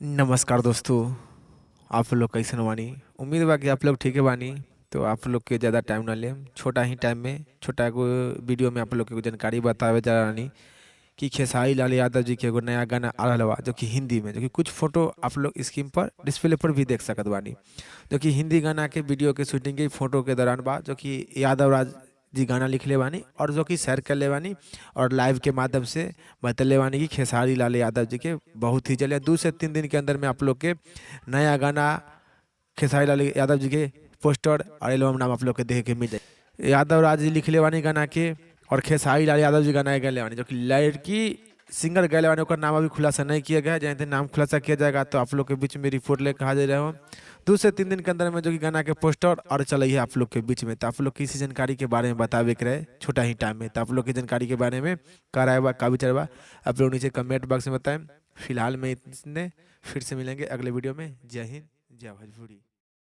नमस्कार दोस्तों। आप लोग कैसन बानी? उम्मीद बा कि आप लोग ठीक है बानी। तो आप लोग के ज़्यादा टाइम ना लें, छोटा ही टाइम में छोटा एगो वीडियो में आप लोग के जानकारी बतावे जा रही कि खेसारी लाल यादव जी के एगो नया गाना आ रहा बा, जो कि हिंदी में, जो कि कुछ फोटो आप लोग स्क्रीन पर डिस्प्ले पर भी देख सकत बानी। जो कि हिंदी गाना के वीडियो के शूटिंग के फोटो के दौरान बा, जो कि यादव राज जी गाना लिखले बानी और जो कि शेयर कर ले बानी और लाइव के माध्यम से बतले बानी कि खेसारी लाल यादव जी के बहुत ही जल्द 2 से 3 दिन के अंदर में आप लोग के नया गाना खेसारी लाल यादव जी के पोस्टर और एल्बम नाम आप लोग के देखे के मिल जाए। यादव राज जी लिखले बानी गाना के और खेसारी लाल यादव जी गाना गले बानी, जो कि लड़की सिंगर गले वाले का नाम अभी खुलासा नहीं किया गया है। जैसे नाम खुलासा किया जाएगा तो आप लोग के बीच में रिपोर्ट लेकर हाजिर रहे हो 2 से 3 दिन के अंदर में, जो कि गाना के पोस्टर और चल है आप लोग के बीच में। तो आप लोग किसी जानकारी के बारे में बतावे के रहे छोटा ही टाइम में, तो आप लोग की जानकारी के बारे में का राय बा, का विचार बा, आप लोग नीचे कमेंट बॉक्स में बताएं। फिलहाल में इतने, फिर से मिलेंगे अगले वीडियो में। जय हिंद, जय भोजपुरी।